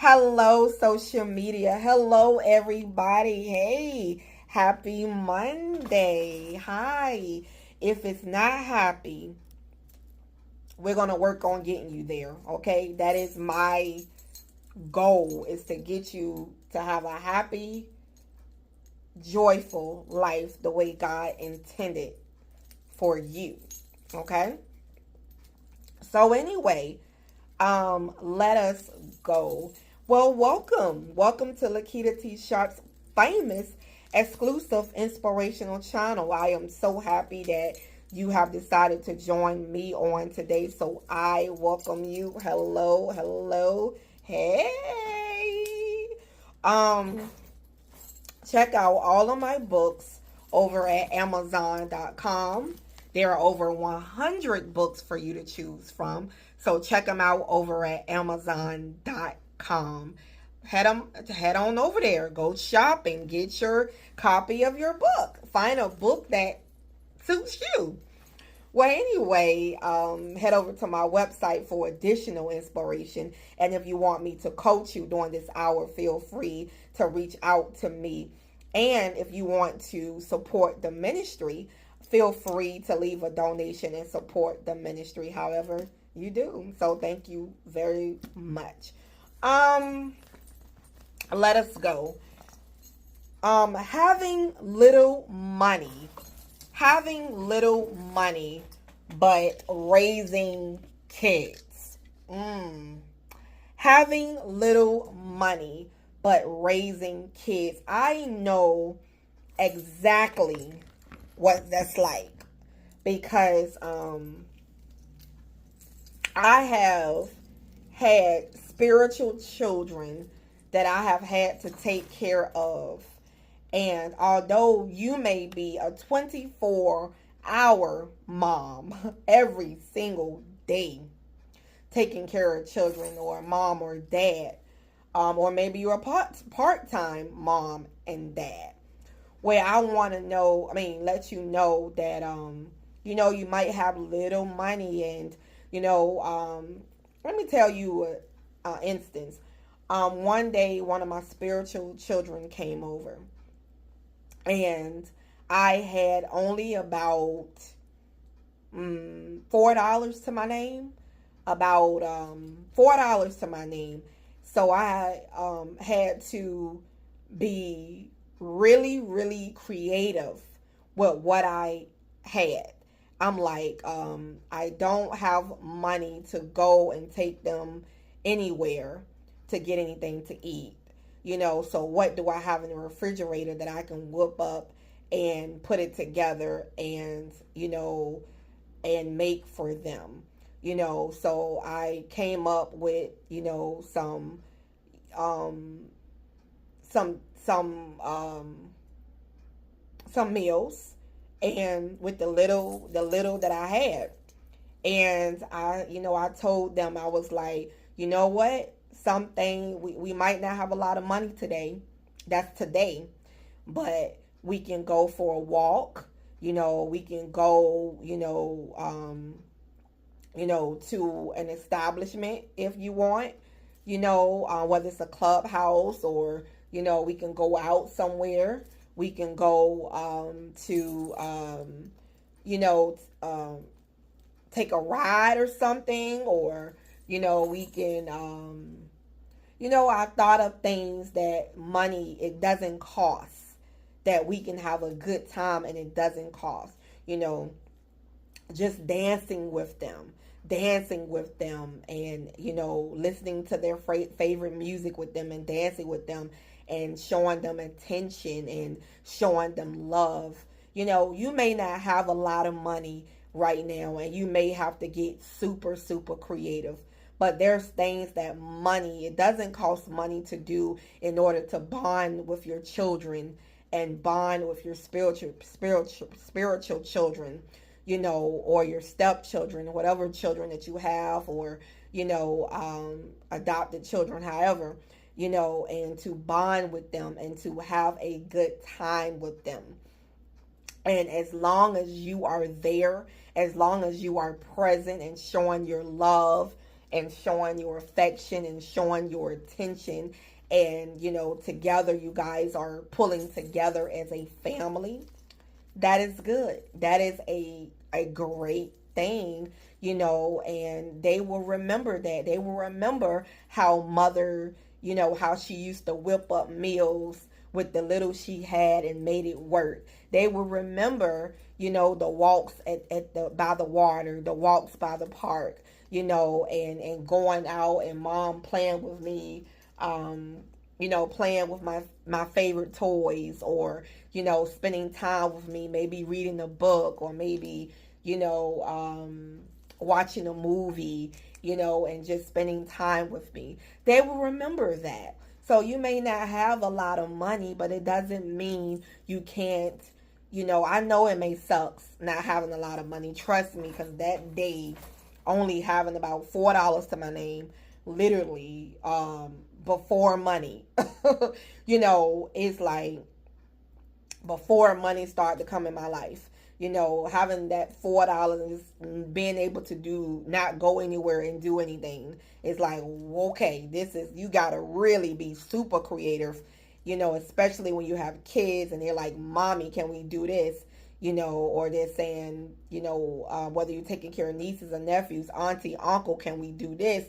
Hello, social media. Hello, everybody. Hey, happy Monday. Hi. If it's not happy, we're going to work on getting you there. Okay. That is my goal, is to get you to have a happy, joyful life the way God intended for you. Okay. So anyway, let us go. Well, welcome to Lakitatsharpe's famous exclusive inspirational channel. I am so happy that you have decided to join me on today, so I welcome you. Hello, hey. um Check out all of my books over at Amazon.com. There are over 100 books for you to choose from. So check them out over at Amazon.com. Head on over there. Go shopping. Get your copy of your book. Find a book that suits you. Well, anyway, head over to my website for additional inspiration. And if you want me to coach you during this hour, feel free to reach out to me. And if you want to support the ministry, feel free to leave a donation and support the ministry however you do. So thank you very much. Let us go. Having little money, but raising kids. Having little money, but raising kids. I know exactly what that's like, because I have had spiritual children that I have had to take care of. And although you may be a 24-hour mom every single day taking care of children, or mom or dad, or maybe you're a part-time mom and dad, where I want to let you know that, you might have little money. And, let me tell you an instance. One day, one of my spiritual children came over, and I had only about $4 to my name, $4 to my name. So I had to be really, really creative with what I had. I'm like, I don't have money to go and take them anywhere to get anything to eat. So what do I have in the refrigerator that I can whip up and put it together and, and make for them? So I came up with, some meals, and with the little that I had. And I told them, I was like, you know what? We might not have a lot of money today. That's today. But we can go for a walk. We can go, to an establishment if you want, whether it's a clubhouse, or, we can go out somewhere. We can go take a ride or something, or, we can, I thought of things that money, it doesn't cost, that we can have a good time and it doesn't cost, just dancing with them, and, listening to their favorite music with them and dancing with them and showing them attention and showing them love. You may not have a lot of money right now, and you may have to get super, super creative. But there's things that it doesn't cost money to do in order to bond with your children and bond with your spiritual children, or your stepchildren, whatever children that you have, or, adopted children, however, and to bond with them and to have a good time with them. And as long as you are there, as long as you are present and showing your love and showing your affection and showing your attention. And, together you guys are pulling together as a family. That is good. That is a great thing, and they will remember that. They will remember how mother, how she used to whip up meals with the little she had and made it work. They will remember, the walks at the by the water, the walks by the park, and going out and mom playing with me, playing with my favorite toys, or, spending time with me, maybe reading a book, or maybe, watching a movie, and just spending time with me. They will remember that. So you may not have a lot of money, but it doesn't mean you can't, I know it may suck not having a lot of money. Trust me, because that day, only having about $4 to my name, literally, before money, it's like before money started to come in my life, having that $4 and being able to not go anywhere and do anything. It's like, okay, you gotta really be super creative, especially when you have kids and they're like, mommy, can we do this? Or they're saying, whether you're taking care of nieces or nephews, auntie, uncle, can we do this?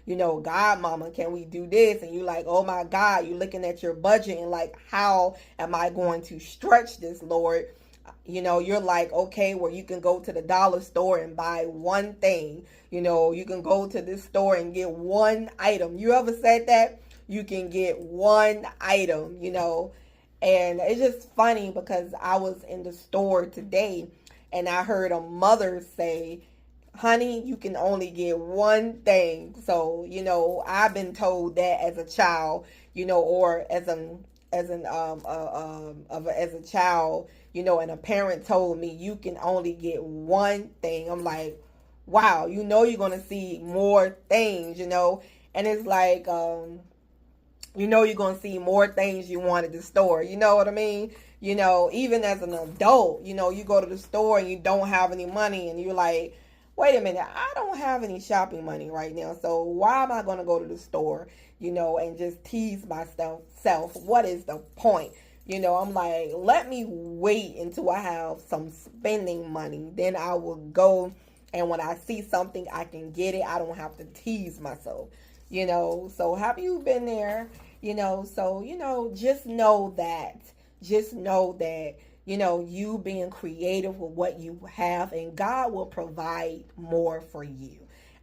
Godmama, can we do this? And you're like, oh my God, you're looking at your budget and like, how am I going to stretch this, Lord? You're like, okay, well, you can go to the dollar store and buy one thing. You can go to this store and get one item. You ever said that? You can get one item, And it's just funny because I was in the store today and I heard a mother say, honey, you can only get one thing. So, I've been told that as a child, or as a child, and a parent told me you can only get one thing. I'm like, wow, you're going to see more things, and it's like, you're going to see more things you want at the store. You know what I mean? Even as an adult, you go to the store and you don't have any money and you're like, wait a minute, I don't have any shopping money right now. So why am I going to go to the store, and just tease myself? What is the point? I'm like, let me wait until I have some spending money. Then I will go. And when I see something, I can get it. I don't have to tease myself, So have you been there? So, just know that. You being creative with what you have, and God will provide more for you.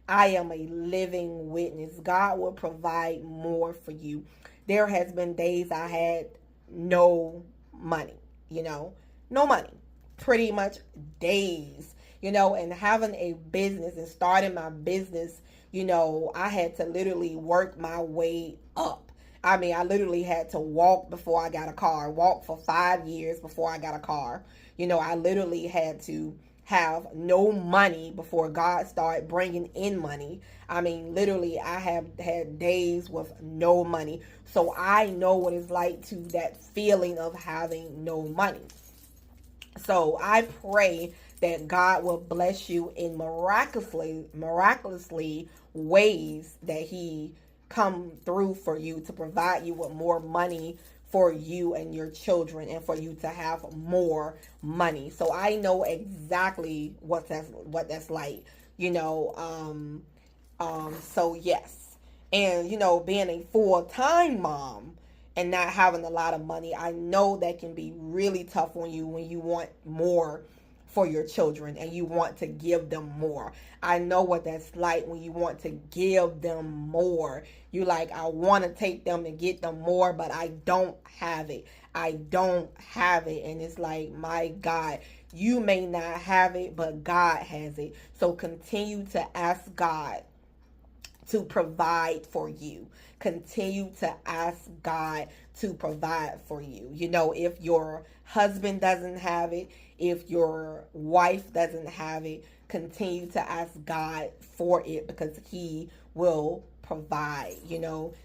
I am a living witness. God will provide more for you. There has been days I had no money, no money, pretty much days, and having a business and starting my business, I had to literally work my way up. I mean, I literally had to walk before I got a car, walk for 5 years before I got a car. I literally had to have no money before God started bringing in money. I mean, literally, I have had days with no money. So I know what it's like to that feeling of having no money. So I pray that God will bless you in miraculously ways, that He come through for you to provide you with more money for you and your children, and for you to have more money. So I know exactly what that's like, so yes. And being a full-time mom and not having a lot of money, I know that can be really tough on you when you want more for your children and you want to give them more. I know what that's like when you want to give them more. You like, I want to take them and get them more, but I don't have it. And it's like, my God, you may not have it, but God has it. So continue to ask God to provide for you. Continue to ask God to provide for you. If your husband doesn't have it, if your wife doesn't have it, continue to ask God for it, because He will provide.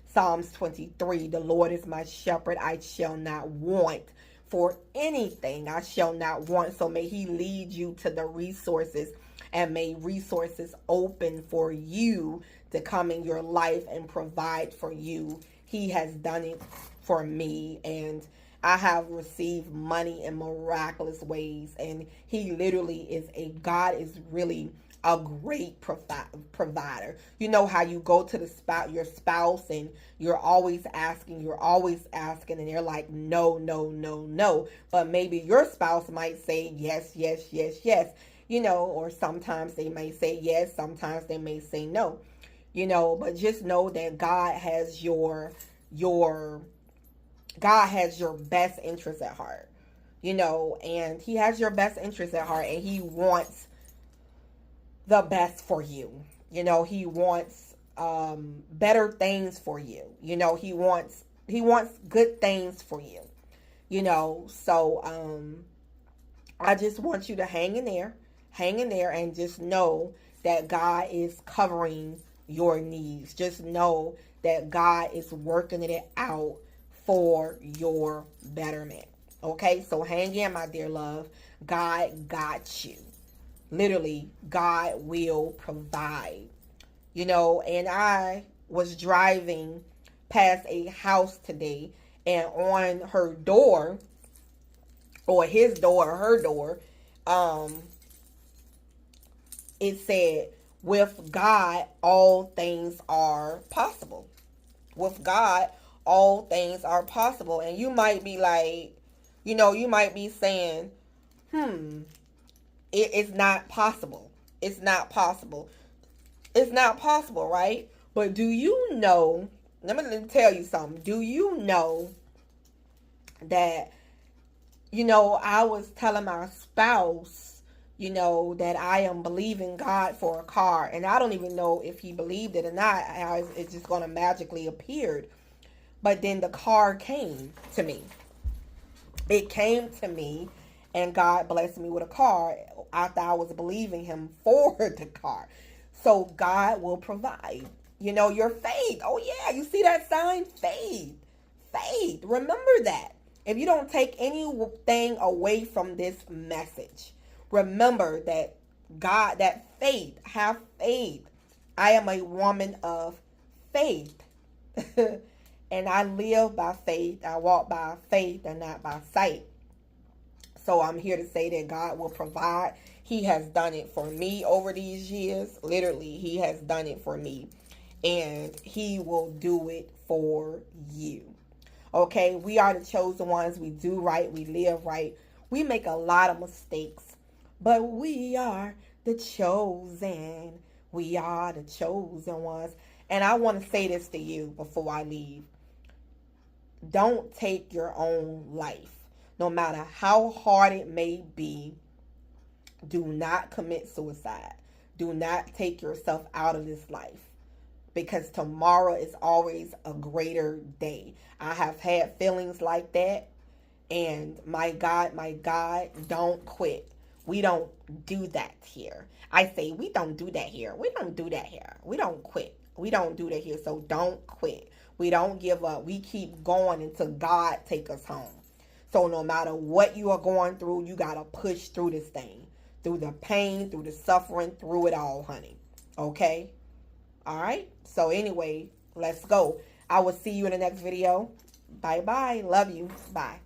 Psalms 23, the Lord is my shepherd, I shall not want for anything. I shall not want. So may He lead you to the resources, and may resources open for you to come in your life and provide for you. He has done it for me, and I have received money in miraculous ways. And he literally is God is really a great provider. You know how you go to your spouse, and you're always asking, and they're like, no, no, no, no. But maybe your spouse might say yes, yes, yes, yes, or sometimes they may say yes, sometimes they may say no, but just know that God has your best interest at heart, and he has your best interest at heart, and he wants the best for you. He wants better things for you. He wants good things for you. So I just want you to hang in there, and just know that God is covering your needs. Just know that God is working it out for your betterment. Okay, so hang in, my dear love. God got you. Literally, God will provide. And I was driving past a house today, and on her door, or his door, or her door, it said, with God, all things are possible. With God, all things are possible. And you might be like, you might be saying, it's not possible. It's not possible. It's not possible, right? But do you know, let me tell you something. Do you know that, I was telling my spouse, that I am believing God for a car. And I don't even know if he believed it or not. It's just going to magically appeared. But then the car came to me. It came to me, and God blessed me with a car after I was believing him for the car. So God will provide. Your faith. Oh yeah, you see that sign? Faith. Faith. Remember that. If you don't take anything away from this message, remember that that faith, have faith. I am a woman of faith. And I live by faith. I walk by faith and not by sight. So I'm here to say that God will provide. He has done it for me over these years. Literally, he has done it for me. And he will do it for you. Okay, we are the chosen ones. We do right. We live right. We make a lot of mistakes. But we are the chosen. We are the chosen ones. And I want to say this to you before I leave. Don't take your own life. No matter how hard it may be, do not commit suicide. Do not take yourself out of this life. Because tomorrow is always a greater day. I have had feelings like that. And my God, don't quit. We don't do that here. I say we don't do that here. We don't do that here. We don't quit. We don't do that here. So don't quit. We don't give up. We keep going until God take us home. So no matter what you are going through, you got to push through this thing. Through the pain, through the suffering, through it all, honey. Okay? All right? So anyway, let's go. I will see you in the next video. Bye-bye. Love you. Bye.